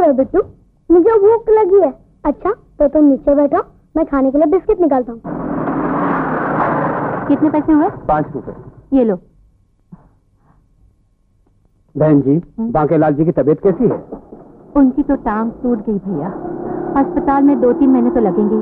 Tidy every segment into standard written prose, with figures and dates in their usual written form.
हुआ है बिट्टू? मुझे भूख लगी है। अच्छा तो तुम नीचे बैठो, मैं खाने के लिए बिस्किट निकालता हूँ। कितने पैसे हुए? 5 रुपए। ये लो। बहन जी, बांकेलाल जी की तबीयत कैसी है? उनकी तो टांग टूट गई भैया, अस्पताल में 2-3 महीने तो लगेंगे ही।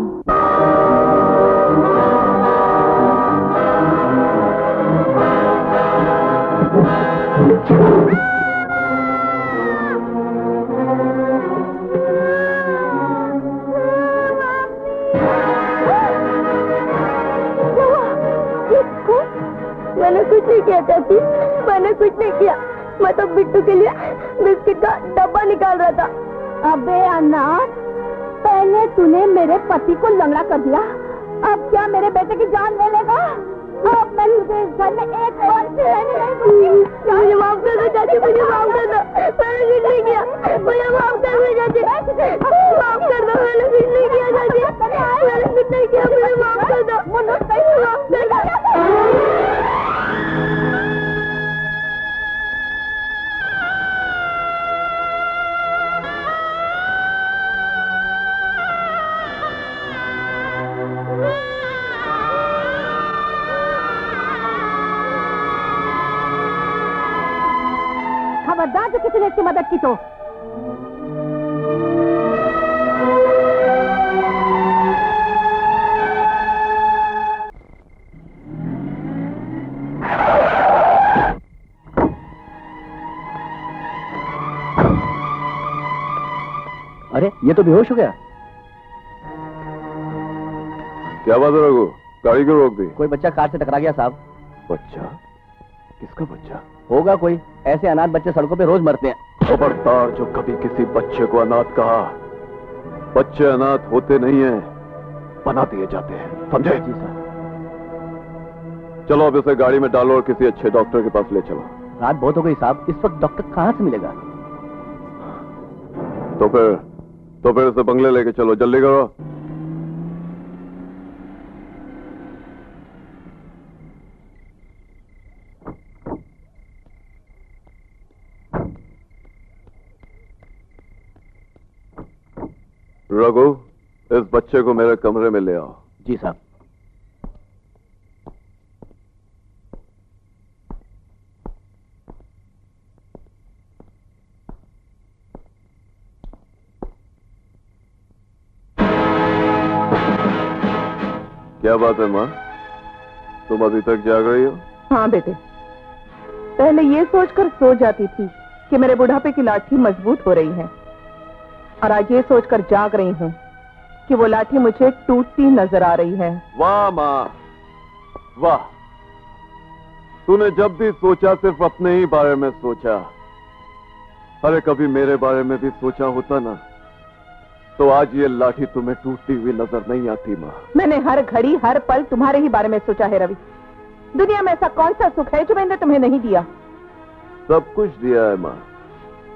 मैंने कुछ नहीं किया चाची, मैंने कुछ नहीं किया। मैं तो बिट्टू के लिए बिस्किट का डब्बा निकाल रहा था। अबे अनाथ, पहले तूने मेरे पति को लंगड़ा कर दिया, अब क्या मेरे बेटे की जान ले लेगा? अब मैं तुझे इस घर में एक बार से रहने नहीं दूंगी। मुझे माफ कर दो चाची, मुझे माफ कर दो। मैंने कुछ नहीं किया, मुझे माफ कर दो चाची, माफ कर दो। मैंने कुछ नहीं किया चाची, मैंने कुछ नहीं किया, मुझे माफ कर दो, माफ कर दो। खबरदार जो किसी ने इसकी मदद की तो। अरे ये तो बेहोश हो गया। क्या बात है रघु, गाड़ी क्यों रोक दी? कोई बच्चा कार से टकरा गया साहब। बच्चा? किसका बच्चा? होगा कोई, ऐसे अनाथ बच्चे सड़कों पे रोज मरते हैं। खबरदार जो कभी किसी बच्चे को अनाथ कहा। बच्चे अनाथ होते नहीं हैं, बना दिए जाते हैं, समझे? जी सर। चलो अब इसे गाड़ी में डालो और किसी अच्छे डॉक्टर के पास ले चलो। रात बहुत हो गई साहब, इस वक्त डॉक्टर कहाँ से मिलेगा? तो फिर इसे बंगले लेके चलो, जल्दी करो। रघु, इस बच्चे को मेरे कमरे में ले आओ। जी साहब। क्या बात है माँ, तुम अभी तक जाग रही हो? हाँ बेटे, पहले ये सोचकर सो जाती थी कि मेरे बुढ़ापे की लाठी मजबूत हो रही है, और आज ये सोचकर जाग रही हूँ कि वो लाठी मुझे टूटती नजर आ रही है। वाह माँ, वाह। तूने जब भी सोचा सिर्फ अपने ही बारे में सोचा। अरे कभी मेरे बारे में भी सोचा होता ना, तो आज ये लाठी तुम्हें टूटती हुई नजर नहीं आती माँ। मैंने हर घड़ी हर पल तुम्हारे ही बारे में सोचा है रवि। दुनिया में ऐसा कौन सा सुख है जो मैंने तुम्हें नहीं दिया? सब कुछ दिया है माँ,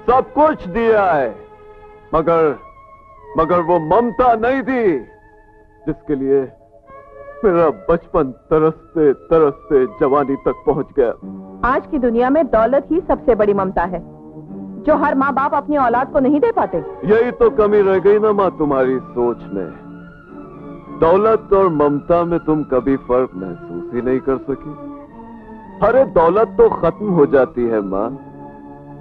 सब कुछ दिया है, मगर वो ममता नहीं थी जिसके लिए मेरा बचपन तरसते तरसते जवानी तक पहुंच गया। आज की दुनिया में दौलत ही सबसे बड़ी ममता है, जो हर माँ बाप अपनी औलाद को नहीं दे पाते। यही तो कमी रह गई ना माँ तुम्हारी सोच में। दौलत और ममता में तुम कभी फर्क महसूस ही नहीं कर सकी। अरे दौलत तो खत्म हो जाती है माँ,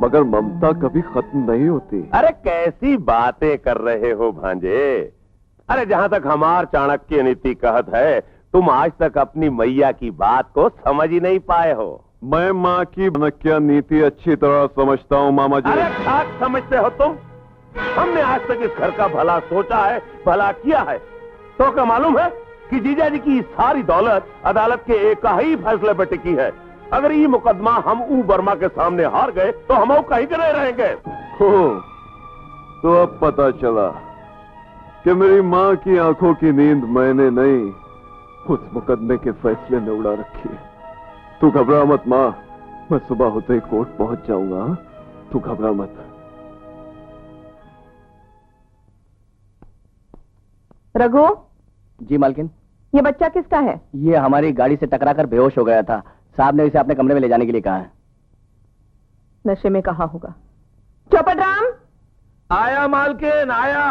मगर ममता कभी खत्म नहीं होती। अरे कैसी बातें कर रहे हो भांजे। अरे जहां तक हमार चाणक्य नीति कहत है, तुम आज तक अपनी मैया की बात को समझ ही नहीं पाए हो। मैं माँ की चाणक्य नीति अच्छी तरह समझता हूँ मामा जी। अरे खाक समझते हो तुम? हमने आज तक इस घर का भला सोचा है, भला किया है। तो क्या मालूम है कि जीजा जी की सारी दौलत अदालत के एक ही फैसले पर टिकी है। अगर ये मुकदमा हम ऊ वर्मा के सामने हार गए तो हम कहीं के नहीं रहेंगे। तो अब पता चला कि मेरी माँ की आंखों की नींद मैंने नहीं, उस मुकदमे के फैसले ने उड़ा रखी है। तू घबरा मत माँ, मैं सुबह होते ही कोर्ट पहुंच जाऊंगा। तू घबरा मत। रघु। जी मालकिन। ये बच्चा किसका है? ये हमारी गाड़ी से टकराकर बेहोश हो गया था, साहब ने इसे अपने कमरे में ले जाने के लिए कहा है। नशे में कहा होगा। चौपट राम, आया मालकिन आया।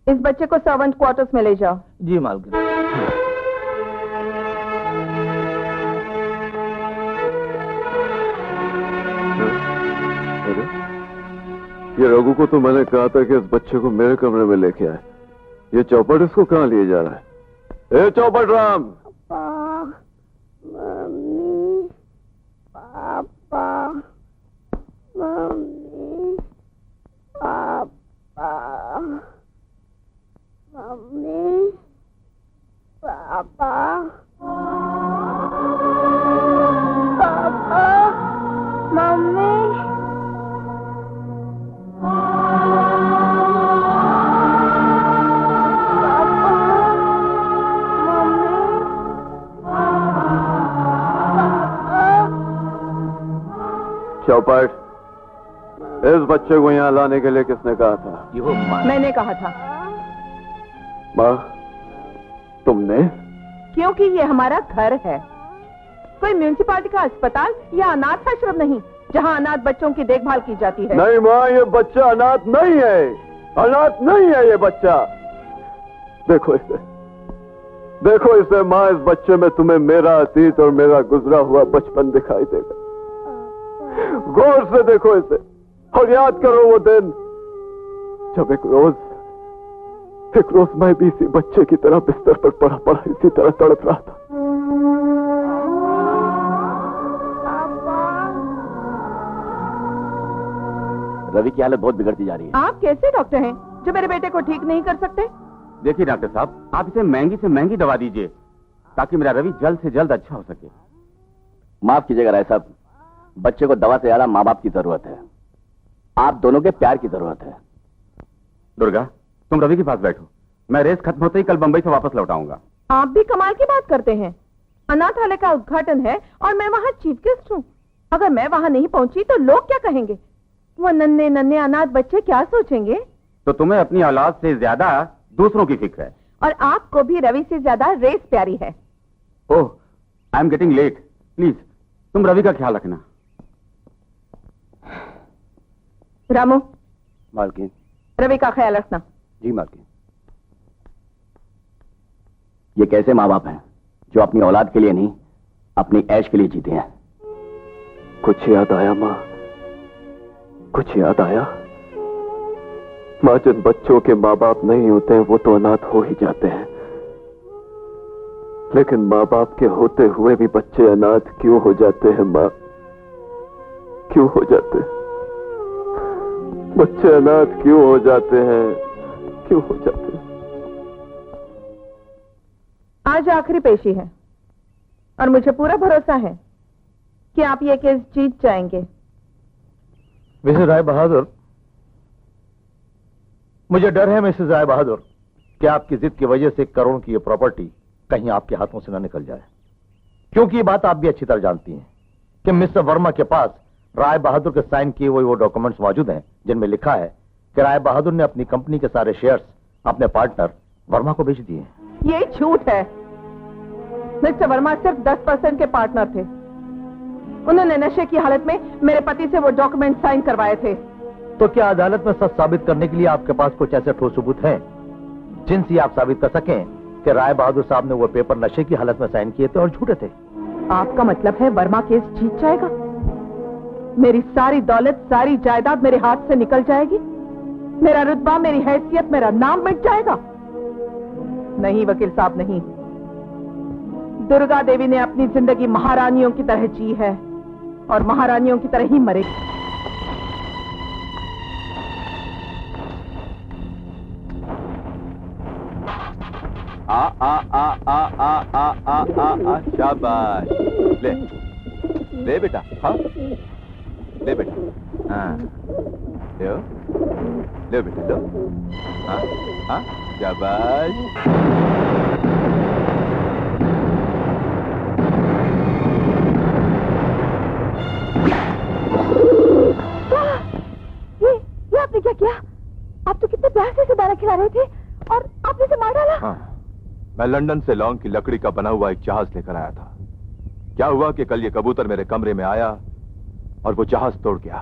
इस बच्चे को सर्वेंट क्वार्टर्स में ले जाओ। जी मालकिन। ये रघु को तो मैंने कहा था कि इस बच्चे को मेरे कमरे में लेके आए। ये चौपट इसको कहाँ लिए जा रहा है? ए चौपट राम। पापा, मम्मी, पापा, मम्मी, पापा, मम्मी, पापा, पापा, मम्मी। चौपट, इस बच्चे को यहाँ लाने के लिए किसने कहा था? ये वो मैंने कहा था। माँ, तुमने? क्योंकि ये हमारा घर है, कोई म्यूनिसिपालिटी का अस्पताल या अनाथ आश्रम नहीं जहाँ अनाथ बच्चों की देखभाल की जाती है। नहीं माँ, ये बच्चा अनाथ नहीं है, अनाथ नहीं है ये बच्चा। देखो इसे, देखो इसे माँ, इस बच्चे में तुम्हें मेरा अतीत और मेरा गुजरा हुआ बचपन दिखाई देगा। गौर से देखो इसे और याद करो वो दिन जब एक रोज मैं भी इसी बच्चे की तरह बिस्तर पर पड़ा पड़ा इसी तरह तड़प रहा था। रवि की हालत बहुत बिगड़ती जा रही है। आप कैसे डॉक्टर हैं जो मेरे बेटे को ठीक नहीं कर सकते? देखिए डॉक्टर साहब, आप इसे महंगी से महंगी दवा दीजिए ताकि मेरा रवि जल्द से जल्द अच्छा हो सके। माफ कीजिएगा राय साहब, बच्चे को दवा से ज्यादा माँ बाप की जरूरत है, आप दोनों के प्यार की जरूरत है। दुर्गा, तुम रवि के पास बैठो, मैं रेस खत्म होते ही कल बंबई से वापस लौट आऊंगा। आप भी कमाल की बात करते हैं। अनाथालय का उद्घाटन है और मैं वहाँ चीफ गेस्ट हूँ। अगर मैं वहाँ नहीं पहुँची तो लोग क्या कहेंगे? वो नन्हे नन्हे अनाथ बच्चे क्या सोचेंगे? तो तुम्हें अपनी औलाद से ज्यादा दूसरों की फिक्र है। और आपको भी रवि से ज्यादा रेस प्यारी है। Oh, I am getting late, please तुम रवि का ख्याल रखना। रामू, मालकिन। रवि का ख्याल रखना। जी मालकिन। ये कैसे माँ बाप हैं जो अपनी औलाद के लिए नहीं अपनी ऐश के लिए जीते हैं? कुछ याद आया माँ, कुछ याद आया। माँ, जिन बच्चों के माँ बाप नहीं होते हैं वो तो अनाथ हो ही जाते हैं, लेकिन माँ बाप के होते हुए भी बच्चे अनाथ क्यों हो जाते हैं माँ? क्यों हो जाते हैं बच्चे अनाथ? क्यों हो जाते हैं? क्यों हो जाते हैं? आज आखिरी पेशी है और मुझे पूरा भरोसा है कि आप ये केस जीत जाएंगे। मिसेस राय बहादुर, मुझे डर है मिसेस राय बहादुर कि आपकी जिद की वजह से करोड़ की ये प्रॉपर्टी कहीं आपके हाथों से न निकल जाए, क्योंकि ये बात आप भी अच्छी तरह जानती हैं कि मिस्टर वर्मा के पास राय बहादुर के साइन किए हुए वो डॉक्यूमेंट्स मौजूद हैं जिनमें लिखा है कि राय बहादुर ने अपनी कंपनी के सारे शेयर्स अपने पार्टनर वर्मा को बेच दिए। ये झूठ है। मिस्टर वर्मा सिर्फ 10% के पार्टनर थे। उन्होंने नशे की हालत में मेरे पति से वो डॉक्यूमेंट साइन करवाए थे। तो क्या अदालत में सच साबित करने के लिए आपके पास कुछ ऐसे ठोस सबूत हैं जिनसे आप साबित कर सकें कि राय बहादुर साहब ने वो पेपर नशे की हालत में साइन किए थे और झूठे थे? आपका मतलब है वर्मा केस जीत जाएगा? मेरी सारी दौलत, सारी जायदाद मेरे हाथ से निकल जाएगी? मेरा रुतबा, मेरी हैसियत, मेरा नाम मिट जाएगा? नहीं वकील साहब, नहीं। दुर्गा देवी ने अपनी जिंदगी महारानियों की तरह जी है और महारानियों की तरह ही मरेगी। आ आ आ आ आ आ आ आ आ शाबाश। ले ले बेटा, हाँ ले बेटा, हाँ लो ले बेटा, लो, हाँ हाँ शाबाश। ये आपने क्या किया? आप तो कितने प्यार से दाना खिला रहे थे और आपने इसे मार डाला। हाँ, मैं लंदन से लौंग की लकड़ी का बना हुआ एक जहाज लेकर आया था। क्या हुआ कि कल ये कबूतर मेरे कमरे में आया और वो जहाज तोड़ गया।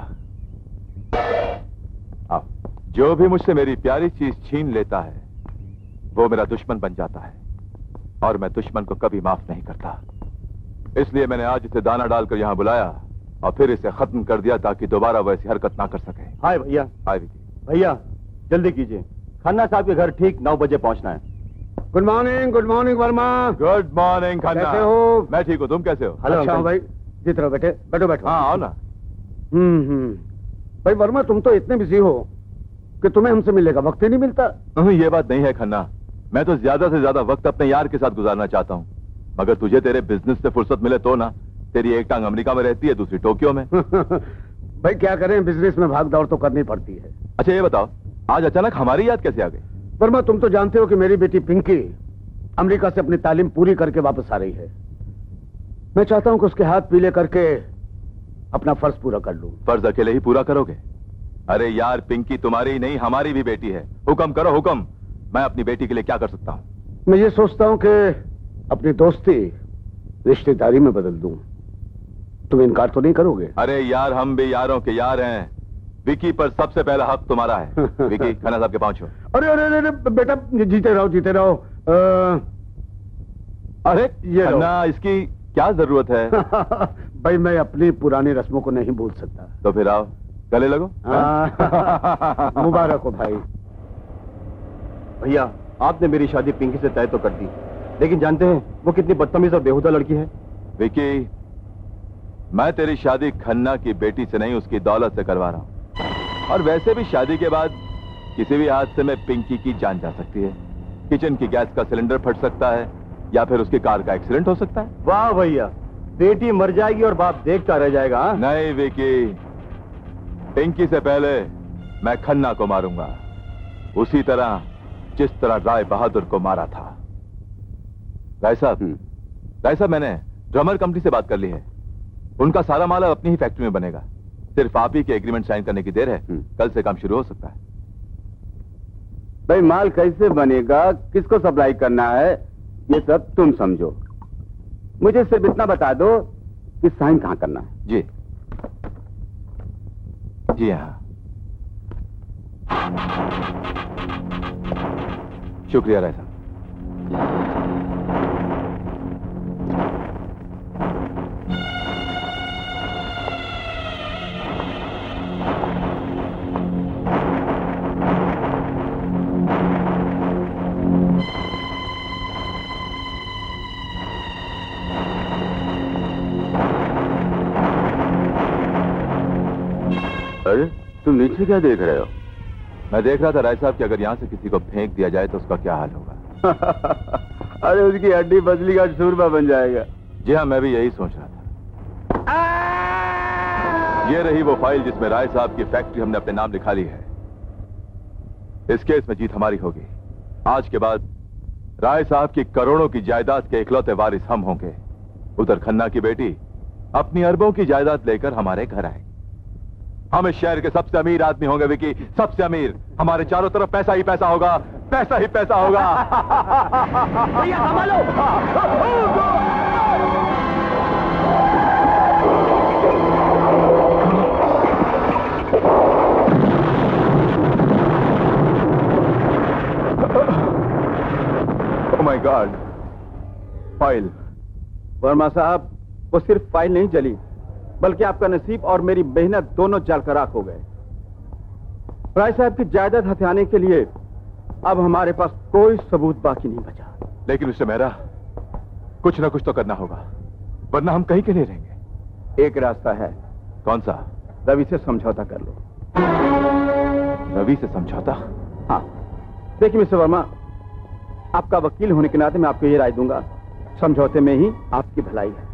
जो भी मुझसे मेरी प्यारी चीज छीन लेता है वो मेरा दुश्मन बन जाता है, और मैं दुश्मन को कभी माफ नहीं करता। इसलिए मैंने आज इसे दाना डालकर यहां बुलाया और फिर इसे खत्म कर दिया ताकि दोबारा वैसी हरकत ना कर सके। हाय भैया। हाय विकी। भैया जल्दी कीजिए, खन्ना साहब के घर ठीक 9 बजे पहुंचना है। Good morning Verma. Good morning Khanna. कैसे हो? मैं ठीक हूँ, तुम कैसे हो? हेलो अच्छा भाई, जीत रहो बेटे, बैठो बैठो। हाँ आओ ना। भाई वर्मा, तुम तो इतने बिजी हो कि तुम्हें हमसे मिलने का वक्त ही नहीं मिलता। ये बात नहीं है खन्ना, मैं तो ज्यादा से ज्यादा वक्त अपने यार के साथ गुजारना चाहता हूँ, मगर तुझे तेरे बिजनेस से फुर्सत मिले तो ना। तेरी एक टांग अमेरिका में रहती है, दूसरी टोक्यो में। भाई क्या करें, बिजनेस में भाग दौड़ तो करनी पड़ती है। अच्छा ये बताओ, आज अचानक हमारी याद कैसे आ गई? वर्मा, तुम तो जानते हो कि मेरी बेटी पिंकी अमेरिका से अपनी तालीम पूरी करके वापस आ रही है। मैं चाहता हूं कि उसके हाथ पीले करके अपना फर्ज पूरा कर लूं। फर्ज अकेले ही पूरा करोगे? अरे यार, पिंकी तुम्हारी ही नहीं हमारी भी बेटी है। हुक्म करो हुक्म, मैं अपनी बेटी के लिए क्या कर सकता हूँ? मैं ये सोचता हूं कि अपनी दोस्ती रिश्तेदारी में बदल दूं। तुम इनकार तो नहीं करोगे? अरे यार, हम भी यारों के यार हैं। विकी पर सबसे पहला हक तुम्हारा है। विकी, खन्ना साहब के पांव छो। अरे अरे अरे बेटा, जीते रहो जीते रहो। अरे ये खन्ना, इसकी क्या जरूरत है? भाई मैं अपनी पुरानी रस्मों को नहीं भूल सकता। तो फिर आओ, गले लगो। मुबारक हो भाई। भैया, आपने मेरी शादी पिंकी से तय तो कर दी, लेकिन जानते हैं वो कितनी बदतमीज और बेहुदा लड़की है? विकी, मैं तेरी शादी खन्ना की बेटी से नहीं, उसकी दौलत से करवा रहा हूं। और वैसे भी शादी के बाद किसी भी हादसे में पिंकी की जान जा सकती है। किचन की गैस का सिलेंडर फट सकता है, या फिर उसकी कार का एक्सीडेंट हो सकता है। वाह भैया, बेटी मर जाएगी और बाप देखता रह जाएगा। नहीं विकी, पिंकी से पहले मैं खन्ना को मारूंगा, उसी तरह जिस तरह राय बहादुर को मारा था। राय साहब, मैंने ड्रमर कंपनी से बात कर ली है। उनका सारा माल अपनी ही फैक्ट्री में बनेगा। सिर्फ आप ही के एग्रीमेंट साइन करने की देर है, कल से काम शुरू हो सकता है। भाई माल कैसे बनेगा, किसको सप्लाई करना है, ये सब तुम समझो। मुझे सिर्फ इतना बता दो कि साइन कहां करना है। जी जी हाँ, शुक्रिया राय साहब। अरे तुम नीचे क्या देख रहे हो? मैं देख रहा था राय साहब कि अगर यहां से किसी को फेंक दिया जाए तो उसका क्या हाल होगा। अरे उसकी हड्डी बदली का सूरमा बन जाएगा। जी हाँ, मैं भी यही सोच रहा था। ये रही वो फाइल जिसमें राय साहब की फैक्ट्री हमने अपने नाम लिखा ली है। इस केस में जीत हमारी होगी। आज के बाद राय साहब की करोड़ों की जायदाद के इकलौते वारिस हम होंगे। उधर खन्ना की बेटी अपनी अरबों की जायदाद लेकर हमारे घर आएगी। हम इस शहर के सबसे अमीर आदमी होंगे विकी, सबसे अमीर। हमारे चारों तरफ पैसा ही पैसा होगा, पैसा ही पैसा होगा। भैया संभालो। Oh my God, file. Verma साहब, वो सिर्फ फाइल नहीं जली, बल्कि आपका नसीब और मेरी मेहनत दोनों जलकर राख हो गए। राय साहब की जायदाद हथियाने के लिए अब हमारे पास कोई सबूत बाकी नहीं बचा। लेकिन मिस्टर मेहरा, कुछ ना कुछ तो करना होगा, वरना हम कहीं के नहीं रहेंगे। एक रास्ता है। कौन सा? रवि से समझौता कर लो। रवि से समझौता? हाँ, देखिए मिस्टर वर्मा, आपका वकील होने के नाते मैं आपको ये राय दूंगा, समझौते में ही आपकी भलाई है।